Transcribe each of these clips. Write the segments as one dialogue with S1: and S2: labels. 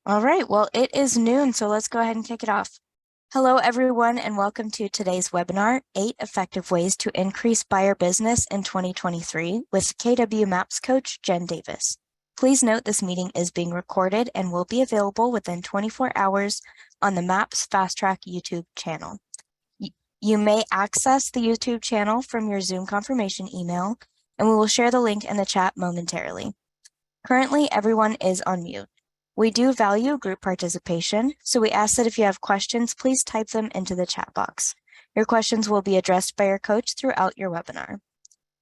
S1: All right, well, it is noon, so let's go ahead and kick it off. Hello, everyone, and welcome to today's webinar, 8 Effective Ways to Increase Buyer Business in 2023 with KW Maps coach Jen Davis. Please note this meeting is being recorded and will be available within 24 hours on the Maps Fast Track YouTube channel. You may access the YouTube channel from your Zoom confirmation email, and we will share the link in the chat momentarily. Currently, everyone is on mute. We do value group participation, so we ask that if you have questions, please type them into the chat box. Your questions will be addressed by your coach throughout your webinar.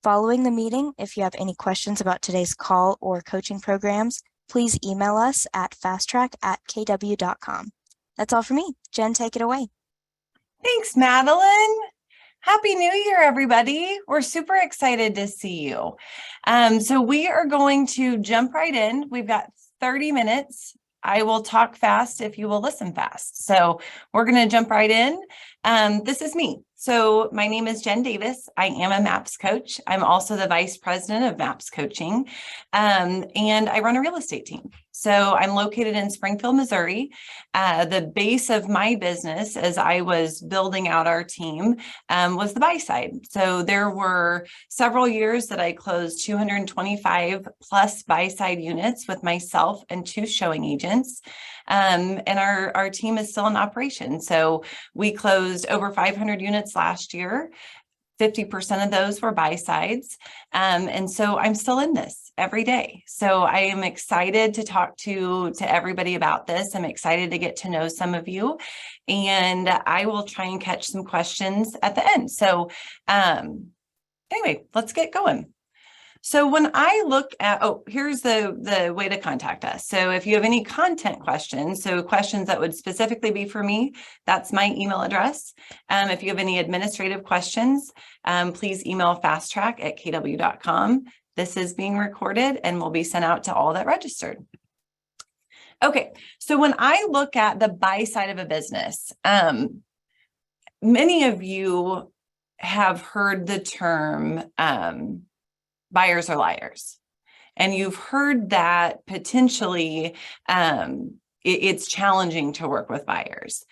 S1: Following the meeting, if you have any questions about today's call or coaching programs, please email us at fasttrack@kw.com. That's all for me. Jen, take it away.
S2: Thanks, Madeline. Happy New Year, everybody. We're super excited to see you. So we are going to jump right in. We've got 30 minutes. I will talk fast if you will listen fast. So we're going to jump right in. This is me. So my name is Jen Davis. I am a MAPS coach. I'm also the vice president of MAPS coaching, and I run a real estate team. So I'm located in Springfield, Missouri. The base of my business as I was building out our team was the buy side. So there were several years that I closed 225 plus buy side units with myself and 2 showing agents. And our team is still in operation. So we closed over 500 units last year. 50% of those were buy sides. And so I'm still in this every day. So I am excited to talk to everybody about this. I'm excited to get to know some of you, and I will try and catch some questions at the end. So anyway, let's get going. So when I look at, here's the way to contact us. So if you have any content questions, so questions that would specifically be for me, that's my email address. If you have any administrative questions, please email fasttrack@kw.com. This is being recorded and will be sent out to all that registered. Okay, so when I look at the buy side of a business, many of you have heard the term buyers are liars. And you've heard that potentially it's challenging to work with buyers.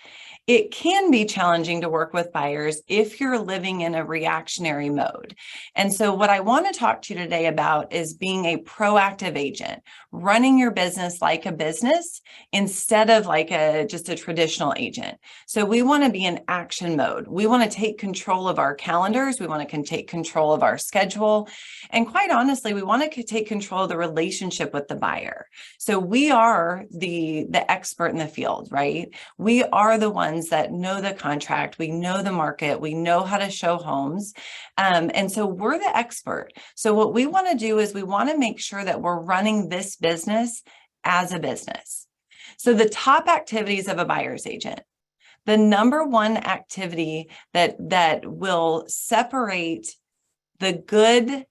S2: It can be challenging to work with buyers if you're living in a reactionary mode. And so what I want to talk to you today about is being a proactive agent, running your business like a business instead of like just a traditional agent. So we want to be in action mode. We want to take control of our calendars. We want to take control of our schedule. And quite honestly, we want to take control of the relationship with the buyer. So we are the expert in the field, right? We are the ones that know the contract, we know the market, we know how to show homes. And so we're the expert. So what we want to do is we want to make sure that we're running this business as a business. So the top activities of a buyer's agent, the number one activity that will separate the good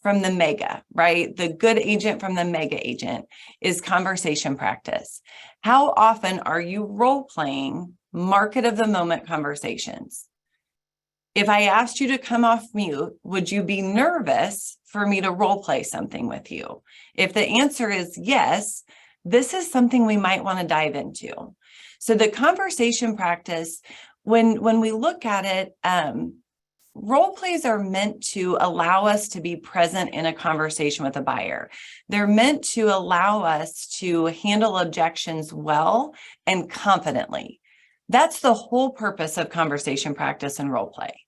S2: from the mega, right? The good agent from the mega agent is conversation practice. How often are you role playing market of the moment conversations? If I asked you to come off mute, would you be nervous for me to role play something with you? If the answer is yes, this is something we might want to dive into. So the conversation practice, when we look at it, role plays are meant to allow us to be present in a conversation with a buyer. They're meant to allow us to handle objections well and confidently. That's the whole purpose of conversation practice and role play.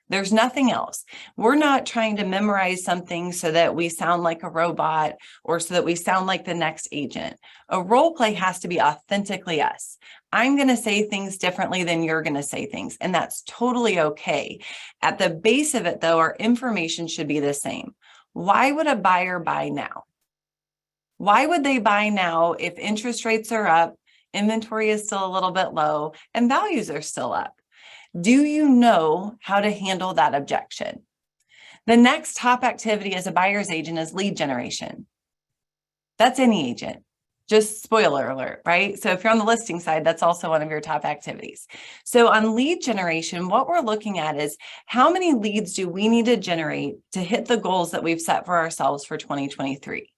S2: There's nothing else. We're not trying to memorize something so that we sound like a robot or so that we sound like the next agent. A role play has to be authentically us. I'm going to say things differently than you're going to say things, and that's totally okay. At the base of it, though, our information should be the same. Why would a buyer buy now? Why would they buy now if interest rates are up, inventory is still a little bit low, and values are still up? Do you know how to handle that objection? The next top activity as a buyer's agent is lead generation. That's any agent. Just spoiler alert, right? So if you're on the listing side, that's also one of your top activities. So on lead generation, what we're looking at is how many leads do we need to generate to hit the goals that we've set for ourselves for 2023?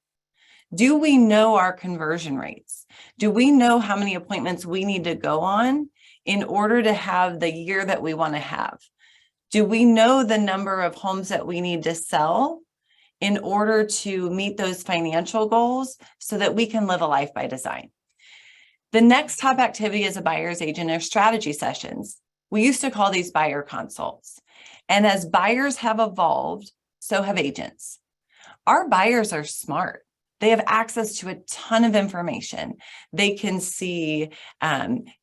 S2: Do we know our conversion rates? Do we know how many appointments we need to go on in order to have the year that we want to have? Do we know the number of homes that we need to sell in order to meet those financial goals so that we can live a life by design? The next top activity as a buyer's agent are strategy sessions. We used to call these buyer consults. And as buyers have evolved, so have agents. Our buyers are smart. They have access to a ton of information. They can see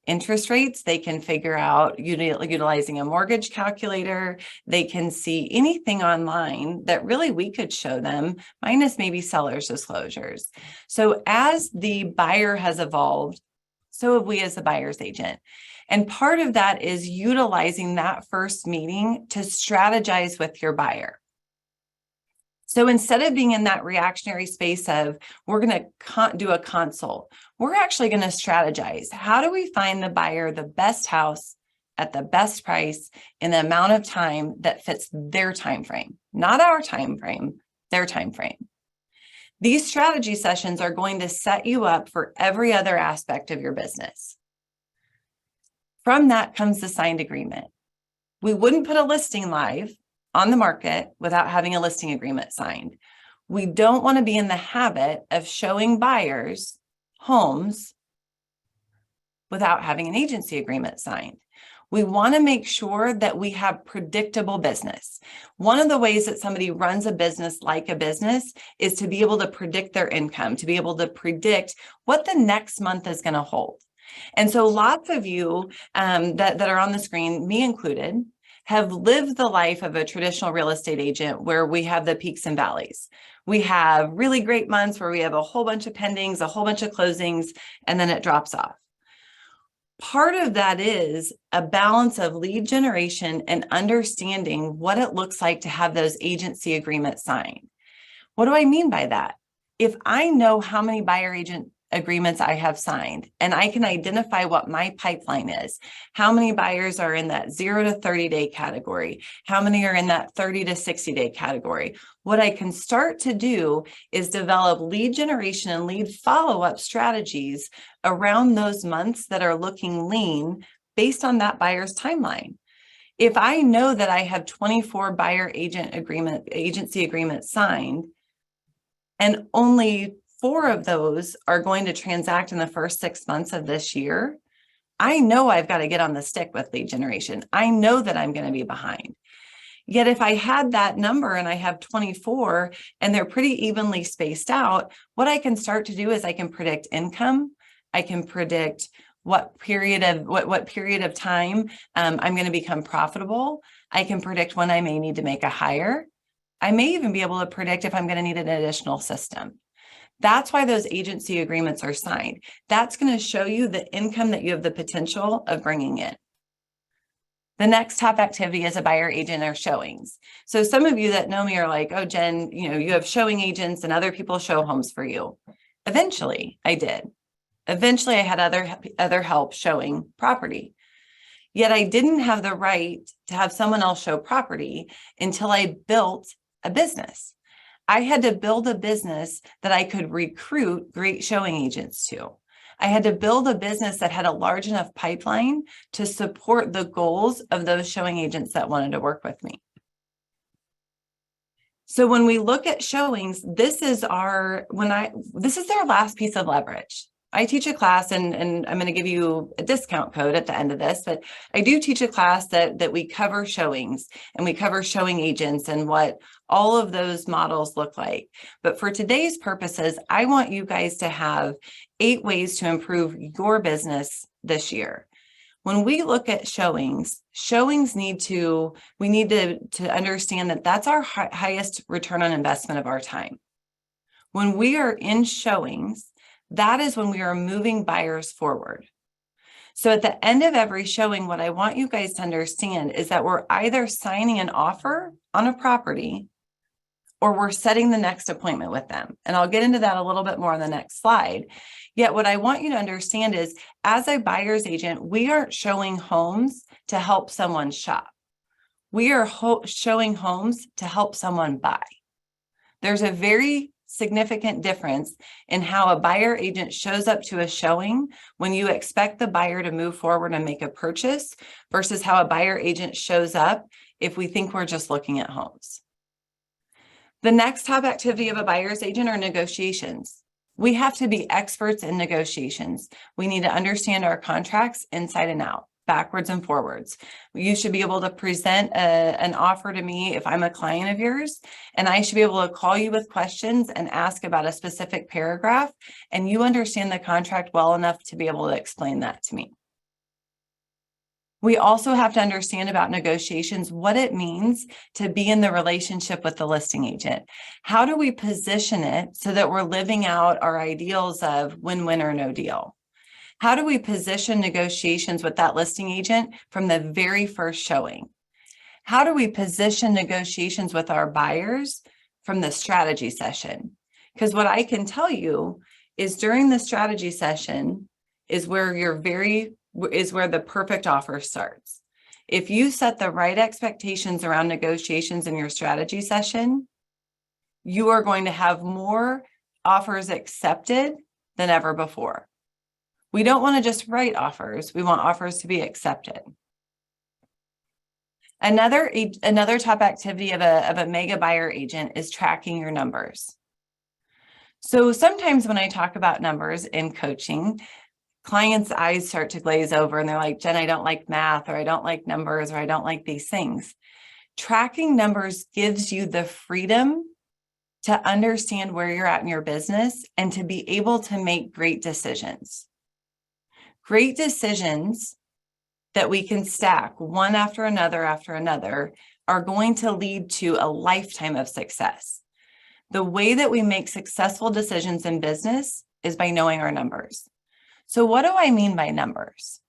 S2: interest rates. They can figure out utilizing a mortgage calculator. They can see anything online that really we could show them, minus maybe seller's disclosures. So as the buyer has evolved, so have we as the buyer's agent. And part of that is utilizing that first meeting to strategize with your buyer. So instead of being in that reactionary space of, we're going to do a consult, we're actually going to strategize. How do we find the buyer the best house at the best price in the amount of time that fits their time frame, not our time frame, their time frame? These strategy sessions are going to set you up for every other aspect of your business. From that comes the signed agreement. We wouldn't put a listing live on the market without having a listing agreement signed. We don't want to be in the habit of showing buyers homes without having an agency agreement signed. We want to make sure that we have predictable business. One of the ways that somebody runs a business like a business is to be able to predict their income, to be able to predict what the next month is going to hold. And so lots of you that are on the screen, me included, have lived the life of a traditional real estate agent where we have the peaks and valleys. We have really great months where we have a whole bunch of pendings, a whole bunch of closings, and then it drops off. Part of that is a balance of lead generation and understanding what it looks like to have those agency agreements signed. What do I mean by that? If I know how many buyer agent agreements I have signed, and I can identify what my pipeline is, how many buyers are in that 0 to 30-day category, how many are in that 30 to 60-day category, what I can start to do is develop lead generation and lead follow-up strategies around those months that are looking lean based on that buyer's timeline. If I know that I have 24 buyer agency agreements signed, and only 4 of those are going to transact in the first 6 months of this year, I know I've got to get on the stick with lead generation. I know that I'm going to be behind. Yet if I had that number and I have 24 and they're pretty evenly spaced out, what I can start to do is I can predict income. I can predict what period of time I'm going to become profitable. I can predict when I may need to make a hire. I may even be able to predict if I'm going to need an additional system. That's why those agency agreements are signed. That's going to show you the income that you have the potential of bringing in. The next top activity is a buyer agent or showings. So some of you that know me are like, oh, Jen, you have showing agents and other people show homes for you. Eventually, I did. Eventually, I had other help showing property. Yet I didn't have the right to have someone else show property until I built a business. I had to build a business that I could recruit great showing agents to. I had to build a business that had a large enough pipeline to support the goals of those showing agents that wanted to work with me. So when we look at showings, this is their last piece of leverage. I teach a class and I'm going to give you a discount code at the end of this, but I do teach a class that we cover showings and we cover showing agents and what all of those models look like. But for today's purposes, I want you guys to have 8 ways to improve your business this year. When we look at showings, we need to understand that that's our highest return on investment of our time. When we are in showings, that is when we are moving buyers forward. So at the end of every showing, what I want you guys to understand is that we're either signing an offer on a property or we're setting the next appointment with them. And I'll get into that a little bit more on the next slide. Yet what I want you to understand is, as a buyer's agent, we aren't showing homes to help someone shop. We are showing homes to help someone buy. There's a very significant difference in how a buyer agent shows up to a showing when you expect the buyer to move forward and make a purchase versus how a buyer agent shows up if we think we're just looking at homes. The next top activity of a buyer's agent are negotiations. We have to be experts in negotiations. We need to understand our contracts inside and out, backwards and forwards. You should be able to present an offer to me if I'm a client of yours, and I should be able to call you with questions and ask about a specific paragraph, and you understand the contract well enough to be able to explain that to me. We also have to understand about negotiations, what it means to be in the relationship with the listing agent. How do we position it so that we're living out our ideals of win-win or no deal? How do we position negotiations with that listing agent from the very first showing? How do we position negotiations with our buyers from the strategy session? Because what I can tell you is during the strategy session is where the perfect offer starts. If you set the right expectations around negotiations in your strategy session, you are going to have more offers accepted than ever before. We don't want to just write offers. We want offers to be accepted. Another top activity of a mega buyer agent is tracking your numbers. So sometimes when I talk about numbers in coaching, clients' eyes start to glaze over and they're like, Jen, I don't like math, or I don't like numbers, or I don't like these things. Tracking numbers gives you the freedom to understand where you're at in your business and to be able to make great decisions. Great decisions that we can stack one after another are going to lead to a lifetime of success. The way that we make successful decisions in business is by knowing our numbers. So what do I mean by numbers?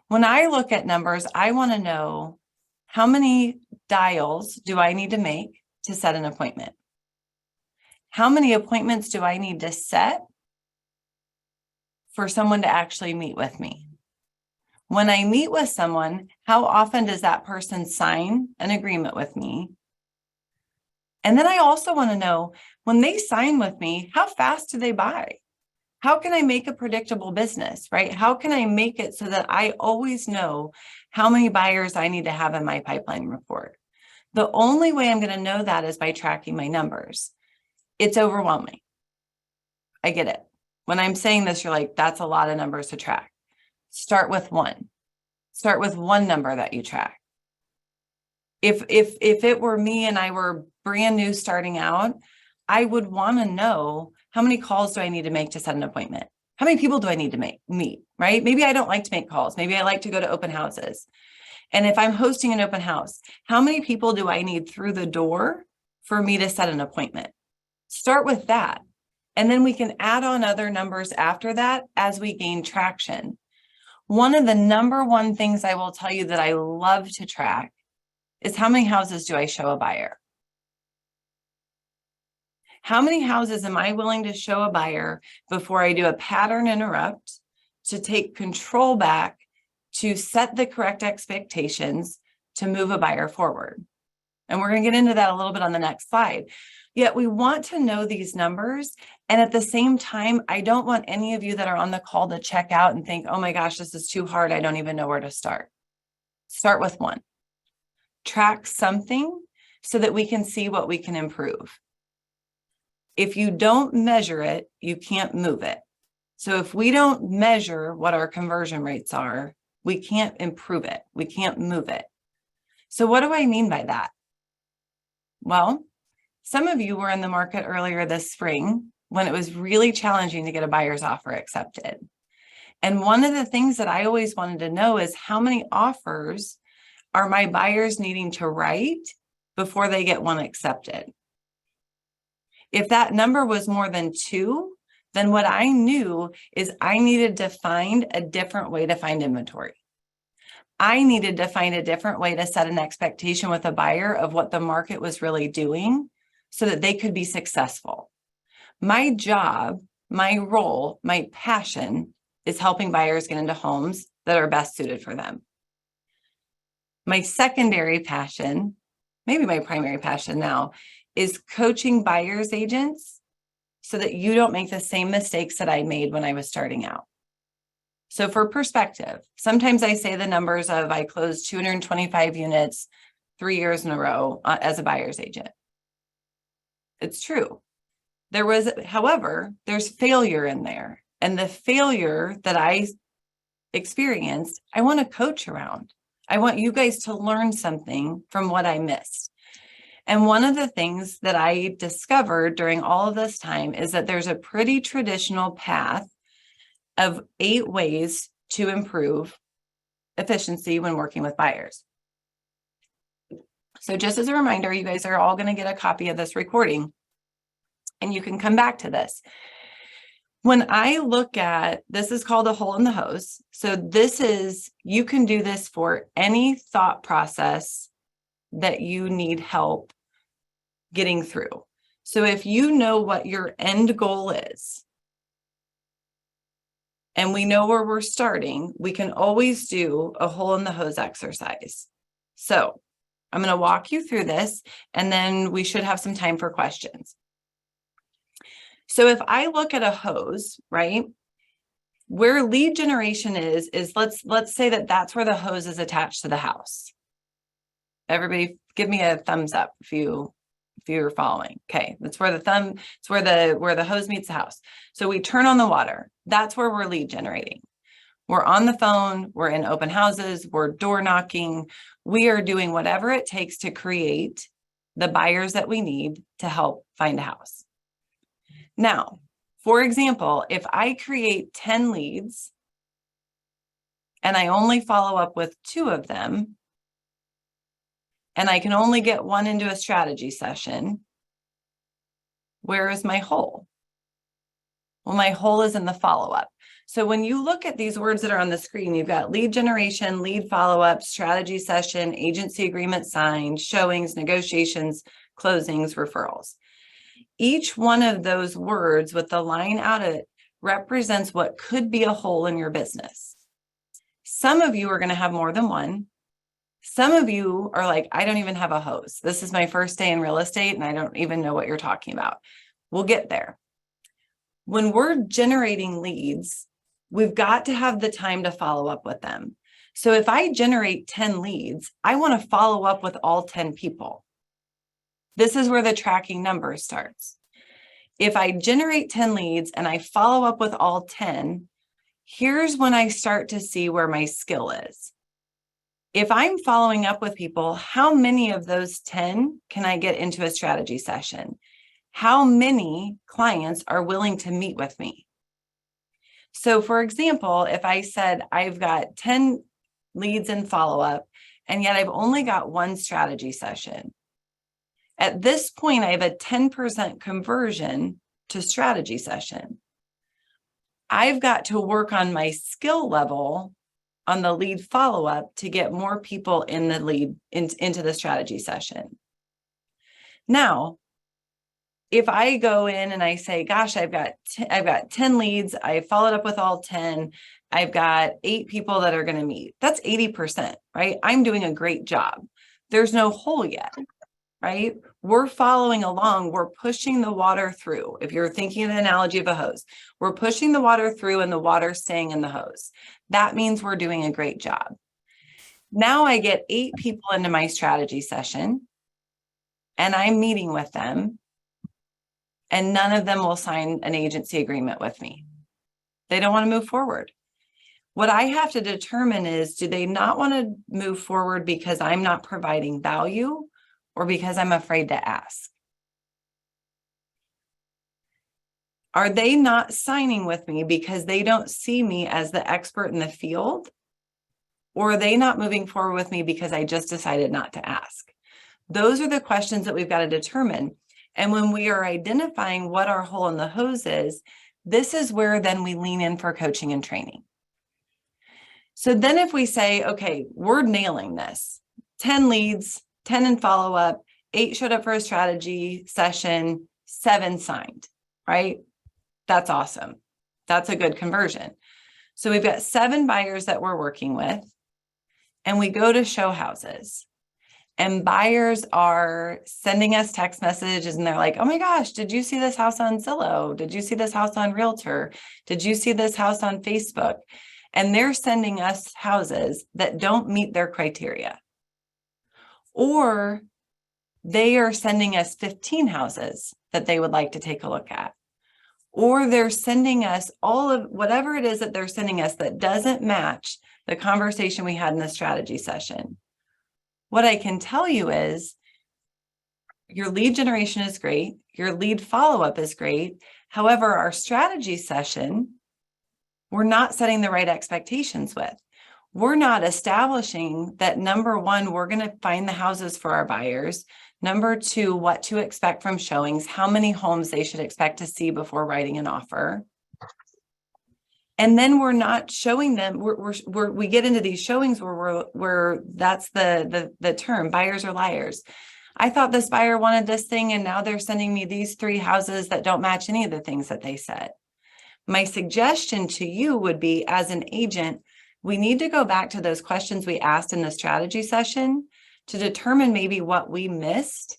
S2: When I look at numbers, I want to know how many dials do I need to make to set an appointment? How many appointments do I need to set for someone to actually meet with me? When I meet with someone, how often does that person sign an agreement with me? And then I also want to know, when they sign with me, how fast do they buy? How can I make a predictable business, right? How can I make it so that I always know how many buyers I need to have in my pipeline report? The only way I'm going to know that is by tracking my numbers. It's overwhelming. I get it. When I'm saying this, you're like, that's a lot of numbers to track. Start with one. Start with one number that you track. If it were me and I were brand new starting out, I would want to know, how many calls do I need to make to set an appointment? How many people do I need to meet, right? Maybe I don't like to make calls. Maybe I like to go to open houses. And if I'm hosting an open house, how many people do I need through the door for me to set an appointment? Start with that. And then we can add on other numbers after that as we gain traction. One of the number one things I will tell you that I love to track is how many houses do I show a buyer? How many houses am I willing to show a buyer before I do a pattern interrupt to take control back, to set the correct expectations to move a buyer forward? And we're going to get into that a little bit on the next slide. Yet we want to know these numbers. And at the same time, I don't want any of you that are on the call to check out and think, oh my gosh, this is too hard. I don't even know where to start. Start with one. Track something so that we can see what we can improve. If you don't measure it, you can't move it. So if we don't measure what our conversion rates are, we can't improve it. We can't move it. So what do I mean by that? Well, some of you were in the market earlier this spring when it was really challenging to get a buyer's offer accepted. And one of the things that I always wanted to know is, how many offers are my buyers needing to write before they get one accepted? If that number was more than 2, then what I knew is I needed to find a different way to find inventory. I needed to find a different way to set an expectation with a buyer of what the market was really doing so that they could be successful. My job, my role, my passion is helping buyers get into homes that are best suited for them. My secondary passion, maybe my primary passion now, is coaching buyer's agents so that you don't make the same mistakes that I made when I was starting out. So for perspective, sometimes I say the numbers of I closed 225 units 3 years in a row as a buyer's agent. It's true. However, there's failure in there. And the failure that I experienced, I want to coach around. I want you guys to learn something from what I missed. And one of the things that I discovered during all of this time is that there's a pretty traditional path of 8 ways to improve efficiency when working with buyers. So just as a reminder, you guys are all going to get a copy of this recording and you can come back to this. When I look at, this is called a hole in the hose. So you can do this for any thought process that you need help getting through. So if you know what your end goal is, and we know where we're starting, we can always do a hole in the hose exercise. So I'm going to walk you through this, and then we should have some time for questions. So if I look at a hose, right, where lead generation is let's say that that's where the hose is attached to the house. Everybody give me a thumbs up if you're following. Okay, that's where where the hose meets the house. So we turn on the water. That's where we're lead generating. We're on the phone, we're in open houses, we're door knocking. We are doing whatever it takes to create the buyers that we need to help find a house. Now, for example, if I create 10 leads and I only follow up with 2 of them, and I can only get 1 into a strategy session, where is my hole? Well, my hole is in the follow-up. So when you look at these words that are on the screen, you've got lead generation, lead follow-up, strategy session, agency agreement signed, showings, negotiations, closings, referrals. Each one of those words with the line out of it represents what could be a hole in your business. Some of you are going to have more than one. Some of you are like, I don't even have a hose. This is my first day in real estate and I don't even know what you're talking about. We'll get there. When we're generating leads, we've got to have the time to follow up with them. So if I generate 10 leads, I want to follow up with all 10 people. This is where the tracking number starts. If I generate 10 leads and I follow up with all 10, here's when I start to see where my skill is. If I'm following up with people, how many of those 10 can I get into a strategy session? How many clients are willing to meet with me? So for example, if I said I've got 10 leads in follow-up, and yet I've only got 1 strategy session. At this point, I have a 10% conversion to strategy session. I've got to work on my skill level on the lead follow-up to get more people in the lead into the strategy session. Now, if I go in and I say, gosh, I've got 10 leads, I followed up with all 10, I've got 8 people that are going to meet. That's 80%, right? I'm doing a great job. There's no hole yet, right? We're following along. We're pushing the water through. If you're thinking of the analogy of a hose, we're pushing the water through and the water staying in the hose. That means we're doing a great job. Now I get 8 people into my strategy session and I'm meeting with them, and none of them will sign an agency agreement with me. They don't want to move forward. What I have to determine is, do they not want to move forward because I'm not providing value or because I'm afraid to ask? Are they not signing with me because they don't see me as the expert in the field? Or are they not moving forward with me because I just decided not to ask? Those are the questions that we've got to determine. And when we are identifying what our hole in the hose is, this is where then we lean in for coaching and training. So then if we say, okay, we're nailing this, 10 leads, 10 in follow-up, 8 showed up for a strategy session, 7 signed, right? That's awesome. That's a good conversion. So we've got 7 buyers that we're working with, and we go to show houses. and buyers are sending us text messages and they're like, oh my gosh, did you see this house on Zillow? Did you see this house on Realtor? Did you see this house on Facebook? And they're sending us houses that don't meet their criteria. Or they are sending us 15 houses that they would like to take a look at. Or they're sending us all of whatever it is that they're sending us that doesn't match the conversation we had in the strategy session. What I can tell you is your lead generation is great. Your lead follow-up is great. However, our strategy session, we're not setting the right expectations with. We're not establishing that, number one, we're going to find the houses for our buyers. Number two, what to expect from showings, how many homes they should expect to see before writing an offer. And then we're not showing them, we get into these showings where that's the term, buyers are liars. I thought this buyer wanted this thing, and now they're sending me these 3 houses that don't match any of the things that they said. My suggestion to you would be, as an agent, we need to go back to those questions we asked in the strategy session to determine maybe what we missed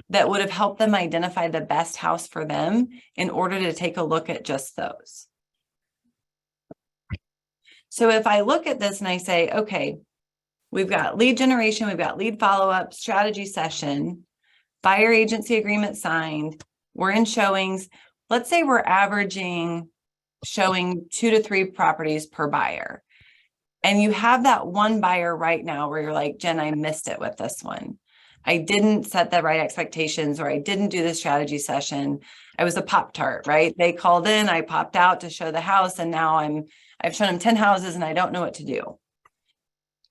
S2: that would have helped them identify the best house for them in order to take a look at just those. So if I look at this and I say, okay, we've got lead generation, we've got lead follow-up, strategy session, buyer agency agreement signed, we're in showings. Let's say we're averaging showing 2 to 3 properties per buyer. And you have that one buyer right now where you're like, Jen, I missed it with this one. I didn't set the right expectations, or I didn't do the strategy session. I was a Pop-Tart, right? They called in, I popped out to show the house, and now I've shown them 10 houses and I don't know what to do.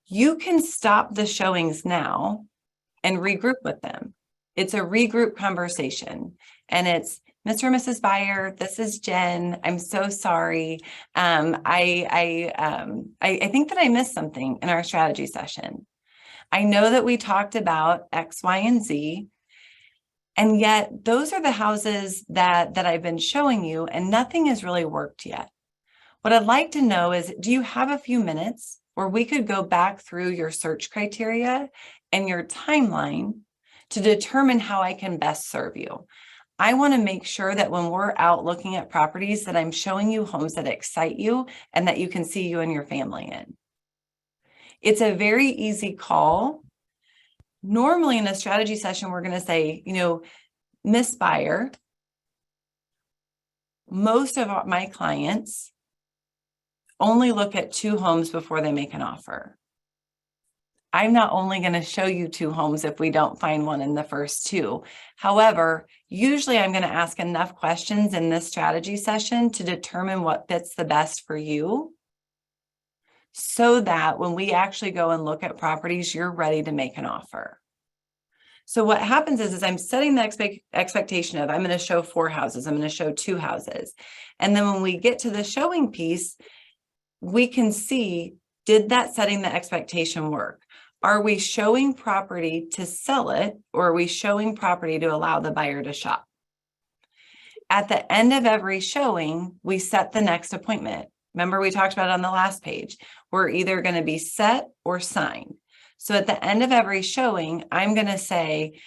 S2: You can stop the showings now and regroup with them. It's a regroup conversation, and it's, Mr. and Mrs. Buyer, this is Jen. I'm so sorry. I think that I missed something in our strategy session. I know that we talked about X, Y, and Z, and yet those are the houses that I've been showing you, and nothing has really worked yet. What I'd like to know is, do you have a few minutes where we could go back through your search criteria and your timeline to determine how I can best serve you? I want to make sure that when we're out looking at properties, that I'm showing you homes that excite you and that you can see you and your family in. It's a very easy call. Normally in a strategy session, we're going to say, Miss Buyer, most of my clients only look at 2 homes before they make an offer. I'm not only going to show you 2 homes if we don't find one in the first 2. However, usually I'm going to ask enough questions in this strategy session to determine what fits the best for you, so that when we actually go and look at properties, you're ready to make an offer. So what happens is I'm setting the expectation of, I'm going to show 4 houses, I'm going to show 2 houses. And then when we get to the showing piece, we can see, did that setting the expectation work? Are we showing property to sell it, or are we showing property to allow the buyer to shop? At the end of every showing, we set the next appointment. Remember, we talked about it on the last page. We're either going to be set or signed. So at the end of every showing, I'm going to say,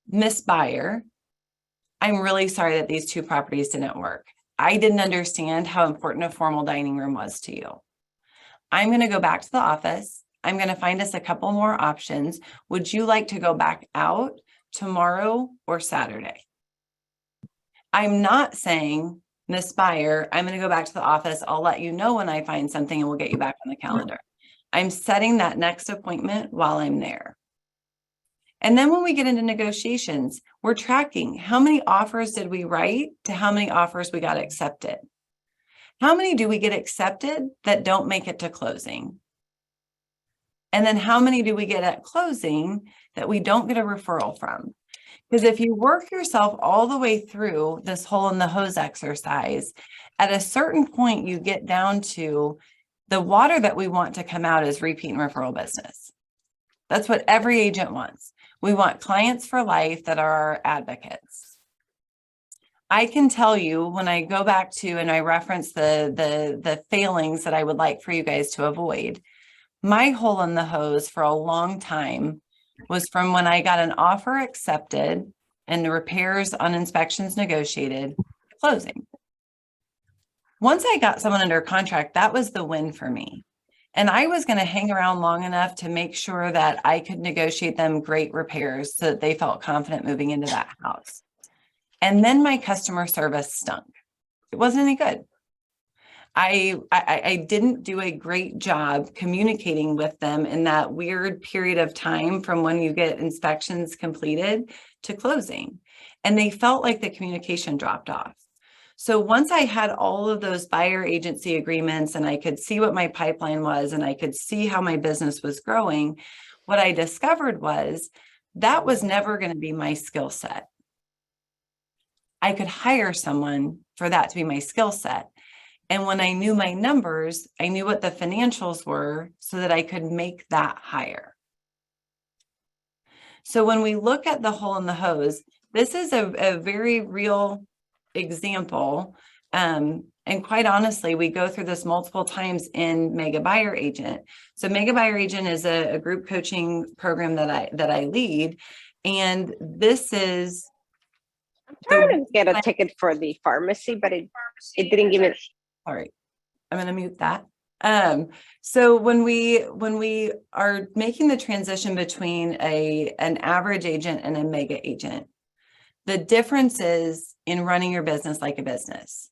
S2: Miss Buyer, I'm really sorry that these 2 properties didn't work. I didn't understand how important a formal dining room was to you. I'm going to go back to the office. I'm going to find us a couple more options. Would you like to go back out tomorrow or Saturday? I'm not saying, Miss Buyer, I'm going to go back to the office. I'll let you know when I find something and we'll get you back on the calendar. I'm setting that next appointment while I'm there. And then when we get into negotiations, we're tracking how many offers did we write to how many offers we got accepted. How many do we get accepted that don't make it to closing? And then how many do we get at closing that we don't get a referral from? Because if you work yourself all the way through this hole in the hose exercise, at a certain point, you get down to the water that we want to come out is repeat and referral business. That's what every agent wants. We want clients for life that are our advocates. I can tell you, when I go back to and I reference the failings that I would like for you guys to avoid, My hole in the hose for a long time was from when I got an offer accepted and the repairs on inspections negotiated, closing. Once I got someone under contract, that was the win for me. And I was going to hang around long enough to make sure that I could negotiate them great repairs so that they felt confident moving into that house. And then my customer service stunk. It wasn't any good. I didn't do a great job communicating with them in that weird period of time from when you get inspections completed to closing. And they felt like the communication dropped off. So once I had all of those buyer agency agreements and I could see what my pipeline was and I could see how my business was growing, what I discovered was that was never going to be my skill set. I could hire someone for that to be my skill set. And when I knew my numbers, I knew what the financials were so that I could make that hire. So when we look at the hole in the hose, this is a very real example. And quite honestly, we go through this multiple times in Mega Buyer Agent. So Mega Buyer Agent is a group coaching program that I lead. And this is
S3: I'm trying to get a ticket for the pharmacy, but it didn't give it.
S2: All right, I'm going to mute that. So when we are making the transition between an average agent and a mega agent, the difference is in running your business like a business.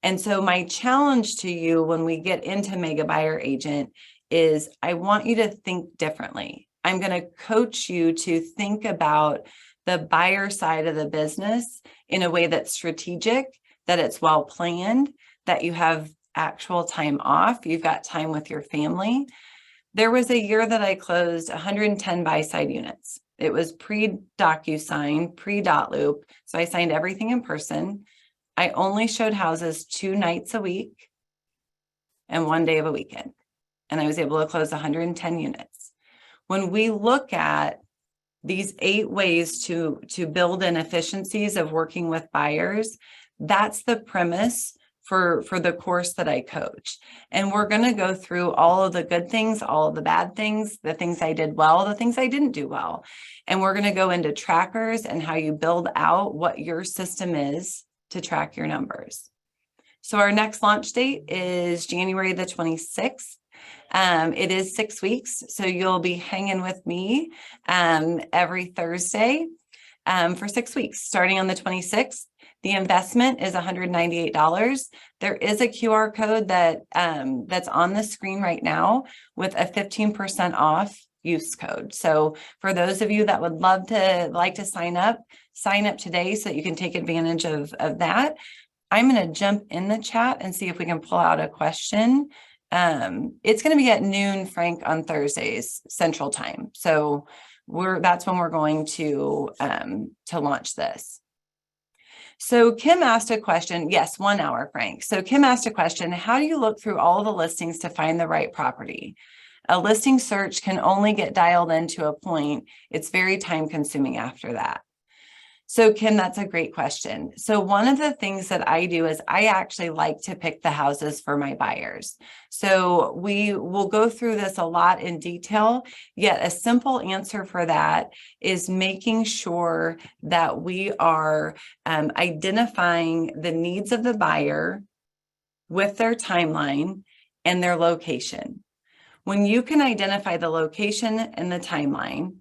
S2: And so my challenge to you when we get into Mega Buyer Agent is I want you to think differently. I'm going to coach you to think about the buyer side of the business in a way that's strategic, that it's well planned, that you have actual time off, you've got time with your family. There was a year that I closed 110 buy-side units. It was pre-DocuSign, pre-dot loop. So I signed everything in person. I only showed houses 2 nights a week and 1 day of a weekend. And I was able to close 110 units. When we look at these 8 ways to build in efficiencies of working with buyers, that's the premise for the course that I coach. And we're going to go through all of the good things, all of the bad things, the things I did well, the things I didn't do well. And we're going to go into trackers and how you build out what your system is to track your numbers. So our next launch date is January the 26th. It is 6 weeks. So you'll be hanging with me every Thursday for 6 weeks, starting on the 26th. The investment is $198. There is a QR code that's on the screen right now with a 15% off use code. So for those of you that would like to sign up today so that you can take advantage of that. I'm going to jump in the chat and see if we can pull out a question. It's going to be at noon, Frank, on Thursdays, Central Time. So that's when we're going to launch this. So Kim asked a question. Yes, 1 hour, Frank. So Kim asked a question. How do you look through all the listings to find the right property? A listing search can only get dialed in to a point. It's very time consuming after that. So Kim, that's a great question. So one of the things that I do is I actually like to pick the houses for my buyers. So we will go through this a lot in detail, yet a simple answer for that is making sure that we are identifying the needs of the buyer with their timeline and their location. When you can identify the location and the timeline,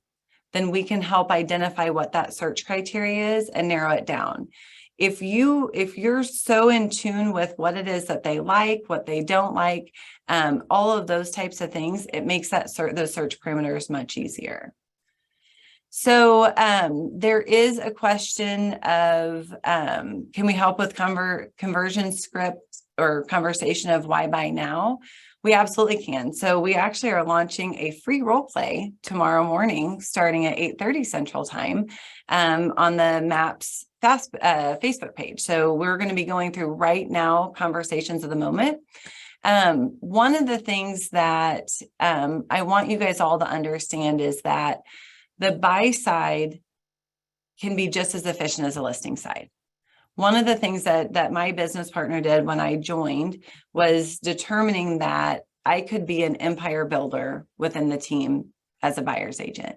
S2: then we can help identify what that search criteria is and narrow it down. If you're so in tune with what it is that they like, what they don't like, all of those types of things, it makes those search parameters much easier. So there is a question of, can we help with conversion script or conversation of why buy now? We absolutely can. So we actually are launching a free role play tomorrow morning, starting at 8:30 Central Time on the MAPS Facebook page. So we're going to be going through right now conversations of the moment. One of the things that I want you guys all to understand is that the buy side can be just as efficient as a listing side. One of the things that my business partner did when I joined was determining that I could be an empire builder within the team as a buyer's agent.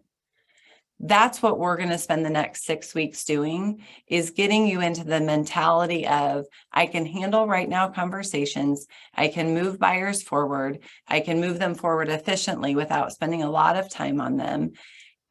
S2: That's what we're going to spend the next 6 weeks doing, is getting you into the mentality of, I can handle right now conversations. I can move buyers forward. I can move them forward efficiently without spending a lot of time on them.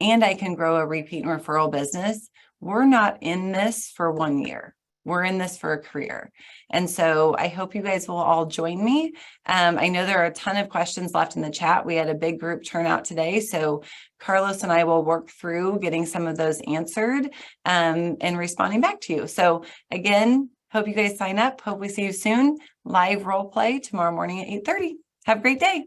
S2: And I can grow a repeat and referral business. We're not in this for 1 year. We're in this for a career. And so I hope you guys will all join me. I know there are a ton of questions left in the chat. We had a big group turnout today. So Carlos and I will work through getting some of those answered and responding back to you. So again, hope you guys sign up. Hope we see you soon. Live role play tomorrow morning at 8:30. Have a great day.